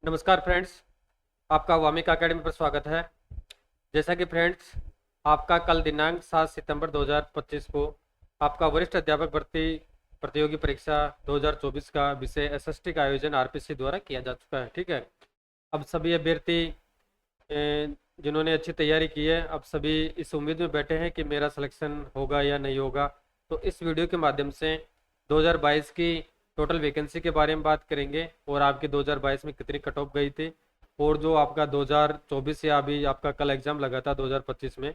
नमस्कार फ्रेंड्स, आपका वामिका अकेडमी पर स्वागत है। जैसा कि फ्रेंड्स, आपका कल दिनांक 7 सितंबर 2025 को आपका वरिष्ठ अध्यापक भर्ती प्रतियोगी परीक्षा 2024 का विषय एसएसटी का आयोजन आरपीसी द्वारा किया जा चुका है। ठीक है। अब सभी अभ्यर्थी जिन्होंने अच्छी तैयारी की है, अब सभी इस उम्मीद में बैठे हैं कि मेरा सिलेक्शन होगा या नहीं होगा। तो इस वीडियो के माध्यम से 2022 की टोटल वैकेंसी के बारे में बात करेंगे और आपके 2022 में कितनी कट ऑफ गई थी, और जो आपका 2024 या अभी आपका कल एग्जाम लगा था 2025 में,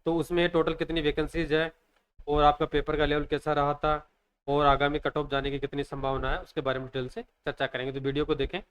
तो उसमें टोटल कितनी वैकेंसीज है और आपका पेपर का लेवल कैसा रहा था और आगामी कट ऑफ जाने की कितनी संभावना है, उसके बारे में डिटेल से चर्चा करेंगे। तो वीडियो को देखें।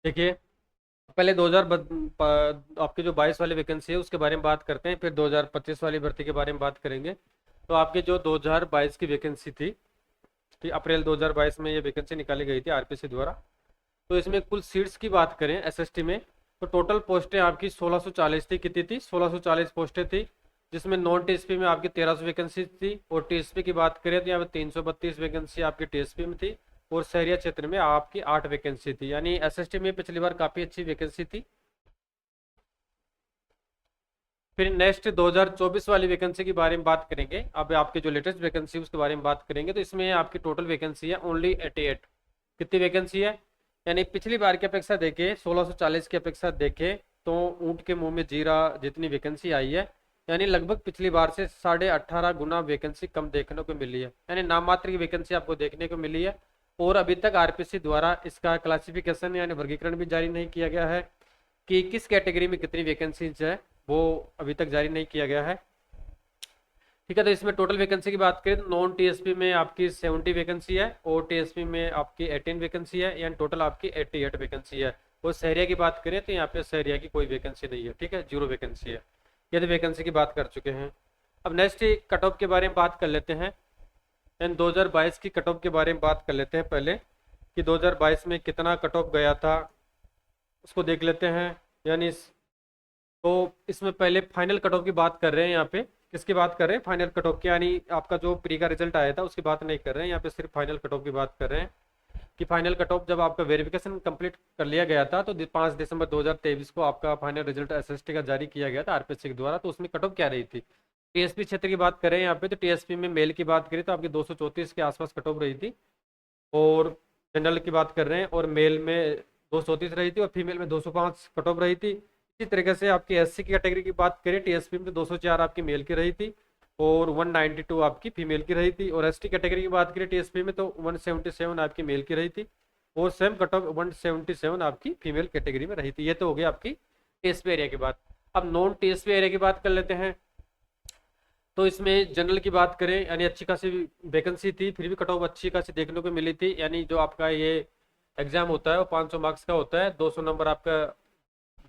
देखिए, पहले 2000 आपके जो 22 वाली वैकेंसी है उसके बारे में बात करते हैं, फिर 2025 वाली भर्ती के बारे में बात करेंगे। तो आपकी जो 2022 की वैकेंसी थी कि अप्रैल 2022 में ये वैकेंसी निकाली गई थी आरपीसी द्वारा। तो इसमें कुल सीट्स की बात करें एसएसटी में, तो टोटल पोस्टें आपकी 1640 थी। कितनी थी? 1640 पोस्टें थी, जिसमें नॉन टीएसपी में आपकी 1300 वैकेंसी थी, और टीएसपी की बात करें तो यहाँ पे 332 वैकेंसी आपकी टीएसपी में थी, और शहरिया क्षेत्र में आपकी 8 वैकेंसी थी। यानी एसएसटी में पिछली बार काफ़ी अच्छी वैकेंसी थी। फिर नेक्स्ट 2024 वाली वैकेंसी के बारे में बात करेंगे। अब आपकी जो लेटेस्ट वैकेंसी उसके बारे में बात करेंगे, तो इसमें आपकी टोटल वैकेंसी है ओनली 88। कितनी वैकेंसी है? यानी पिछली बार की अपेक्षा देखें, 1640 की अपेक्षा देखें तो ऊंट के मुंह में जीरा जितनी वैकेंसी आई है। यानी लगभग पिछली बार से 18.5 गुना वैकेंसी कम देखने को मिली है। यानी नाम मात्र की वैकेंसी आपको देखने को मिली है, और अभी तक आरपीसी द्वारा इसका क्लासिफिकेशन यानी वर्गीकरण भी जारी नहीं किया गया है कि किस कैटेगरी में कितनी वैकेंसीज है, वो अभी तक जारी नहीं किया गया है। ठीक है। तो इसमें टोटल वैकेंसी की बात करें तो नॉन टीएसपी में आपकी 70 वैकेंसी है, और टीएसपी में आपकी 18 वैकेंसी है, यानी टोटल आपकी 88 वैकेंसी है। और शहरिया की बात करें तो यहाँ पे शहरिया की कोई वैकेंसी नहीं है। ठीक है, 0 वैकेंसी है। ये तो वैकेंसी की बात कर चुके हैं। अब नेक्स्ट कट ऑफ के बारे में बात कर लेते हैं, एंड 2022 की कट ऑफ के बारे में बात कर लेते हैं पहले, कि 2022 में कितना कट ऑफ गया था उसको देख लेते हैं। यानी तो इसमें पहले फाइनल कट ऑफ की बात कर रहे हैं। यहाँ पे किसकी बात कर रहे हैं? फाइनल कट ऑफ की, यानी आपका जो प्री का रिजल्ट आया था उसकी बात नहीं कर रहे हैं। यहाँ पे सिर्फ फाइनल कट ऑफ की बात कर रहे हैं कि फाइनल कट ऑफ जब आपका वेरिफिकेशन कंप्लीट कर लिया गया था, तो 5 दिसंबर 2023 को आपका फाइनल रिजल्ट एसएसटी का जारी किया गया था आरपीएससी के द्वारा। तो उसमें कट ऑफ क्या रही थी? टीएसपी क्षेत्र की बात करें यहाँ पे, तो टीएसपी में मेल की बात करें तो आपकी 234 के आसपास कट ऑफ रही थी, और जनरल की बात कर रहे हैं और मेल में 234 रही थी, और फीमेल में 205 कट ऑफ रही थी। इसी तरीके से आपकी एससी की कैटेगरी की बात करें, टीएसपी में 204 आपकी मेल की रही थी, और 192 आपकी फीमेल की रही थी। और एसटी कैटेगरी की बात करें टीएसपी में तो 177 आपकी मेल की रही थी, और सेम कट ऑफ 177 आपकी फीमेल कैटेगरी में रही थी। ये तो हो गया आपकी टीएसपी एरिया की बात। अब नॉन टीएसपी एरिया की बात कर लेते हैं। तो इसमें जनरल की बात करें, यानी अच्छी खासी वैकेंसी थी, फिर भी कट ऑफ अच्छी खासी देखने को मिली थी। यानी जो आपका ये एग्जाम होता है वो 500 मार्क्स का होता है, 200 नंबर आपका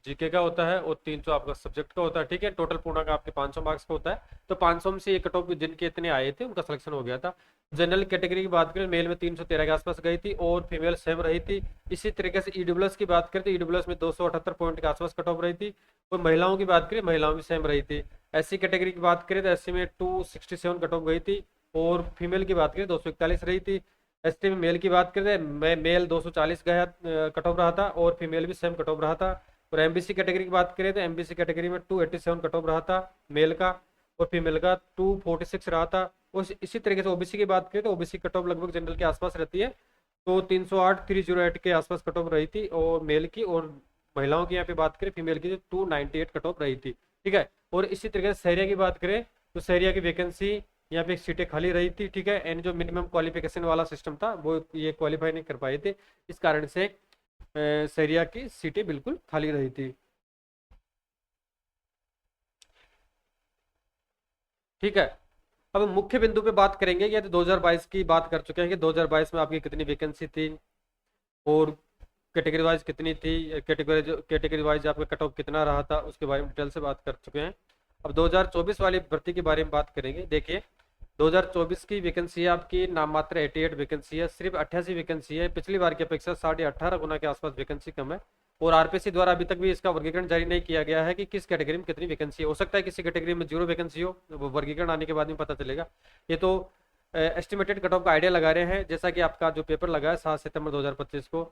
जीके का होता है, और 300 आपका सब्जेक्ट का होता है। ठीक है, टोटल पूर्ण का आपके 500 मार्क्स का होता है। तो 500 में से ये कट ऑफ जिनके इतने आए थे उनका सिलेक्शन हो गया था। जनरल कैटेगरी की बात करें, मेल में 313 के आसपास गई थी, और फीमेल सेम रही थी। इसी तरीके से ईडब्ल्यूएस की बात करें तो ईडब्ल्यूएस में 278 पॉइंट के आसपास कट ऑफ रही थी, और महिलाओं की बात करें महिलाओं में सेम रही थी। एससी कैटेगरी की बात करें तो एससी में 267 कट ऑफ गई थी, और फीमेल की बात करें 241 रही थी। एसटी में मेल की बात करें मेल 240 गया कट ऑफ रहा था, और फीमेल भी सेम कट ऑफ रहा था। और एमबीसी कैटेगरी की बात करें तो एमबीसी कैटेगरी में 287 कट ऑफ रहा था मेल का, और फीमेल का 246 रहा था। और इसी तरीके से ओबीसी की बात करें तो ओबीसी कट ऑफ लगभग जनरल के आसपास रहती है, तो 308 308 के आसपास कट ऑफ रही थी और मेल की, और महिलाओं की यहाँ पे बात करें फीमेल की तो 298 कट ऑफ रही थी। ठीक है। और इसी तरीके से शहरिया की बात करें तो शहरिया की वैकेंसी यहाँ पे सीटें खाली रही थी। ठीक है, एंड जो मिनिमम क्वालिफिकेशन वाला सिस्टम था वो ये क्वालिफाई नहीं कर पाए थे, इस कारण से शहरिया की सीटें बिल्कुल खाली रही थी। ठीक है। अब मुख्य बिंदु पे बात करेंगे, या तो 2022 की बात कर चुके हैं कि 2022 में आपकी कितनी वैकेंसी थी और कैटेगरी वाइज कितनी थी, कैटेगरी वाइज आपका कट ऑफ कितना रहा था, उसके बारे में डिटेल से बात कर चुके हैं। अब 2024 वाली भर्ती के बारे में बात करेंगे। देखिए 2024 की वैकेंसी है आपकी नाम मात्र 88 वैकेंसी है, सिर्फ 88 वैकेंसी है। पिछली बार की अपेक्षा 18.5 गुना के आसपास वैकेंसी कम है। और आरपीसी द्वारा अभी तक भी इसका वर्गीकरण जारी नहीं किया गया है कि किस कैटेगरी में कितनी वैकेंसी हो सकता है किसी कैटेगरी में 0 वैकेंसी हो, वो वर्गीकरण आने के बाद में पता चलेगा। ये तो एस्टिमेटेड कट ऑफ का आइडिया लगा रहे हैं, जैसा कि आपका जो पेपर लगा है 7 सितंबर 2025 को,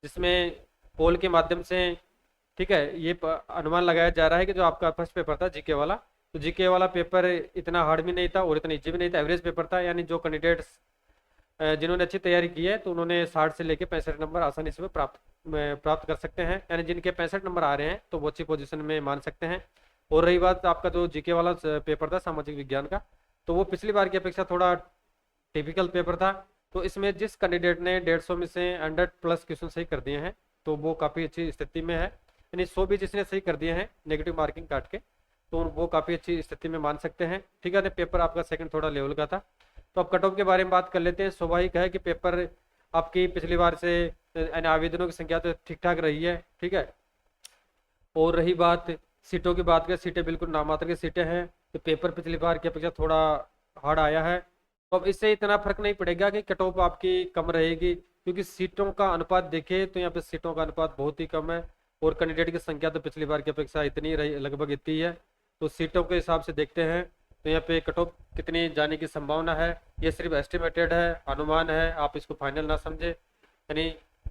जिसमें पोल के माध्यम से, ठीक है, ये अनुमान लगाया जा रहा है कि जो आपका फर्स्ट पेपर था जीके वाला, तो जीके वाला पेपर इतना हार्ड भी नहीं था और इतना इजी भी नहीं था, एवरेज पेपर था। यानी जो कैंडिडेट्स जिन्होंने अच्छी तैयारी की है तो उन्होंने 60 से लेकर 65 नंबर आसानी से प्राप्त कर सकते हैं। यानी जिनके 65 नंबर आ रहे हैं तो वो अच्छी पोजीशन में मान सकते हैं। और रही बात आपका जो जीके वाला पेपर था सामाजिक विज्ञान का, तो वो पिछली बार की अपेक्षा थोड़ा टिपिकल पेपर था। तो इसमें जिस कैंडिडेट ने 150 में से 100+ क्वेश्चन सही कर दिए हैं तो वो काफ़ी अच्छी स्थिति में है। यानी 100 भी जिसने सही कर दिए हैं नेगेटिव मार्किंग काट के, तो वो काफ़ी अच्छी स्थिति में मान सकते हैं। ठीक है, पेपर आपका सेकंड थोड़ा लेवल का था। तो अब कट ऑफ के बारे में बात कर लेते हैं। स्वाभाविक है कि पेपर आपकी पिछली बार से आवेदनों की संख्या तो ठीक ठाक रही है, ठीक है। और रही बात सीटों की बात करें, सीटें बिल्कुल नामात्र की सीटें हैं, तो पेपर पिछली बार की अपेक्षा थोड़ा हार्ड आया है। तो अब इससे इतना फर्क नहीं पड़ेगा कि कट ऑफ आपकी कम रहेगी, क्योंकि सीटों का अनुपात देखें तो यहाँ पे सीटों का अनुपात बहुत ही कम है और कैंडिडेट की संख्या तो पिछली बार की अपेक्षा इतनी रही, लगभग इतनी है। तो सीटों के हिसाब से देखते हैं तो यहाँ पे कट ऑफ कितनी जाने की संभावना है, ये सिर्फ एस्टिमेटेड है, अनुमान है, आप इसको फाइनल ना समझे। यानी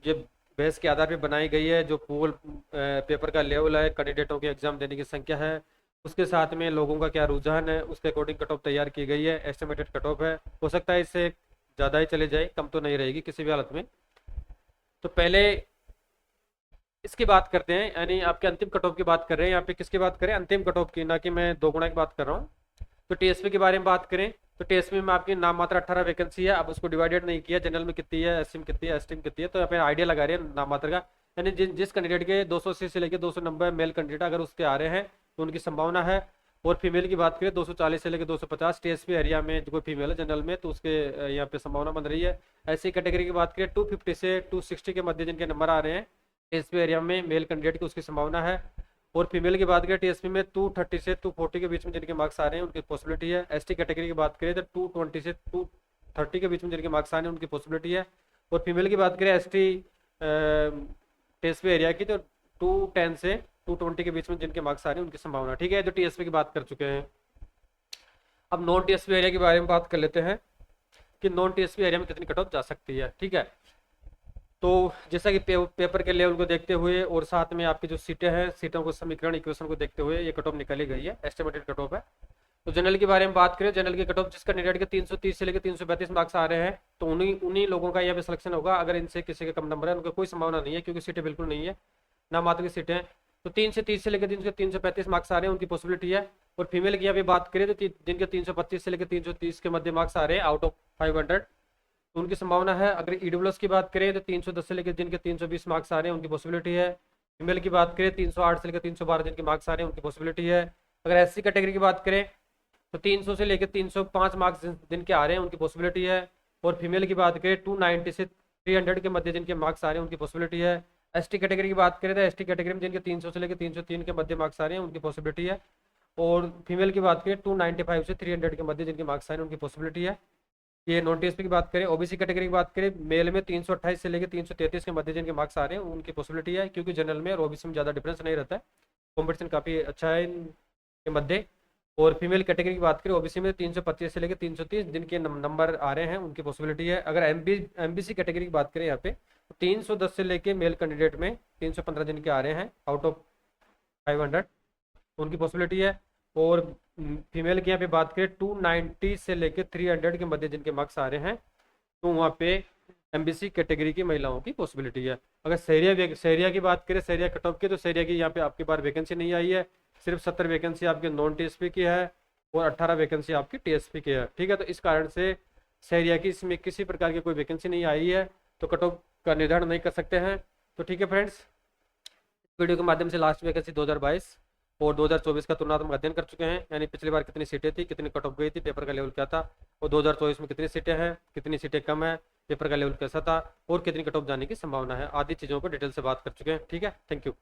ये बहस के आधार पर बनाई गई है, जो पूल पेपर का लेवल है, कैंडिडेटों के एग्जाम देने की संख्या है, उसके साथ में लोगों का क्या रुझान है, उसके अकॉर्डिंग कट ऑफ तैयार की गई है। एस्टिमेटेड कट ऑफ है, हो सकता है इससे ज़्यादा ही चले जाए, कम तो नहीं रहेगी किसी भी हालत में। तो पहले इसकी बात करते हैं, यानी आपके अंतिम कट ऑफ की बात कर रहे हैं। यहाँ पे किसकी बात करें? अंतिम कट ऑफ की, ना कि मैं 2 गुना की बात कर रहा हूँ। तो टीएसपी के बारे में बात करें तो टीएसपी में आपकी नाम मात्र 18 वैकेंसी है। अब उसको डिवाइडेड नहीं किया, जनरल में कितनी है, एससी में कितनी है, एसटी में कितनी है, तो यहाँ पे आइडिया लगा रहे हैं नाम मात्र का। यानी जिस कैंडिडेट के 280 से लेकर 290 मेल कैंडिडेट अगर उसके आ रहे हैं तो उनकी संभावना है। और फीमेल की बात करें 240 से लेकर 250 टीएसपी एरिया में जो कोई फीमेल है जनरल में, तो उसके यहाँ पे संभावना बन रही है। ऐसी कैटेगरी की बात करें 250 से 260 के मध्य जिनके नंबर आ रहे हैं टीएसपी एरिया में मेल कैंडिडेट की, उसकी संभावना है। और फीमेल की बात करें टीएसपी में 230 से 240 के बीच में जिनके मार्क्स आ रहे हैं उनकी पॉसिबिलिटी है। एसटी कैटेगरी की बात करें तो 220 से 230 के बीच में जिनके मार्क्स आ रहे हैं उनकी पॉसिबिलिटी है। और फीमेल की बात करें एसटी टीएसपी एरिया की तो 210 से 220 के बीच में जिनके मार्क्स आ रहे हैं उनकी संभावना। ठीक है, तो टीएसपी की बात कर चुके हैं। अब नॉन टीएसपी एरिया के बारे में बात कर लेते हैं कि नॉन टीएसपी एरिया में कितनी कट ऑफ जा सकती है। ठीक है, तो जैसा कि पेपर के लेवल को देखते हुए और साथ में आपकी जो सीटें हैं, सीटों को समीकरण इक्वेशन को देखते हुए ये कट ऑफ निकाली गई है, एस्टिमेटेड कट ऑफ है। तो जनरल के बारे में बात करें, जनरल की कट ऑफ जिस कैंडिडेट के 330 से लेकर 332 मार्क्स आ रहे हैं तो उन्हीं लोगों का यहाँ पे सिलेक्शन होगा। अगर इनसे किसी के कम नंबर है उनका कोई संभावना नहीं है, क्योंकि सीटें बिल्कुल नहीं है, ना मात्र की सीटें हैं। तो 330 से लेकर 335 मार्क्स आ रहे हैं उनकी पॉसिबिलिटी है। और फीमेल की यहाँ पे बात करें तो जिनके 325 से लेकर 330 के मध्य मार्क्स आ रहे हैं आउट ऑफ 500 तो उनकी संभावना है। अगर ईडब्ल्यूएस की बात करें तो 310 से लेकर जिनके 320 मार्क्स आ रहे हैं उनकी पॉसिबिलिटी है। फीमेल की बात करें 308 से लेकर 312 जिनके मार्क्स आ रहे हैं उनकी पॉसिबिलिटी है। अगर एससी कैटेगरी की बात करें तो 300 से लेकर 305 मार्क्स जिनके आ रहे हैं उनकी पॉसिबिलिटी है। और फीमेल की बात करें 290 से 300 के मध्य जिनके मार्क्स आ रहे हैं उनकी पॉसिबिलिटी है। एसटी कैटेगरी की बात करें तो एसटी कैटेगरी में जिनके 300 से लेकर 303 के मध्य मार्क्स आ रहे हैं उनकी पॉसिबिलिटी है। और फीमेल की बात करें 295 से 300 के मध्य जिनके मार्क्स आ रहे हैं उनकी पॉसिबिलिटी है। ये नॉन टीएसपी की बात करें, ओबीसी कैटेगरी की बात करें, मेल में 328 से लेकर 333 के मध्य जिनके मार्क्स आ रहे हैं उनकी पॉसिबिलिटी है, क्योंकि जनरल में और ओबीसी में ज़्यादा डिफरेंस नहीं रहता है, कॉम्पिटिशन काफ़ी अच्छा है इनके मध्य। और फीमेल कैटेगरी की बात करें ओबीसी में 325 से लेकर 330 जिनके नंबर आ रहे हैं उनकी पॉसिबिलिटी है। अगर एमबीसी कैटेगरी की बात करें यहाँ पे तो 310 से लेकर मेल कैंडिडेट में 315 जिनके आ रहे हैं आउट ऑफ 500 उनकी पॉसिबिलिटी है। और फीमेल की यहाँ पे बात करें 290 से लेकर 300 के मध्य जिनके मार्क्स आ रहे हैं तो वहाँ पे एमबीसी कैटेगरी की महिलाओं की पॉसिबिलिटी है। अगर सहरिया की बात करें, सहरिया कट ऑफ की, तो सहरिया की यहाँ पे आपकी बार वैकेंसी नहीं आई है, सिर्फ 70 वैकेंसी आपके नॉन टीएसपी की है और 18 वैकेंसी आपकी टीएसपी की है। ठीक है, तो इस कारण से सहरिया की इसमें किसी प्रकार की कोई वैकेंसी नहीं आई है, तो कट ऑफ का निर्धारण नहीं कर सकते हैं। तो ठीक है फ्रेंड्स, वीडियो के माध्यम से लास्ट वैकेंसी 2022 और 2024 का तुलनात्मक अध्ययन कर चुके हैं, यानी पिछली बार कितनी सीटें थी, कितनी कट ऑफ गई थी, पेपर का लेवल क्या था, और 2024 में कितनी सीटें हैं, कितनी सीटें कम है, पेपर का लेवल कैसा था और कितनी कट ऑफ जाने की संभावना है, आदि चीज़ों पर डिटेल से बात कर चुके हैं। ठीक है, थैंक यू।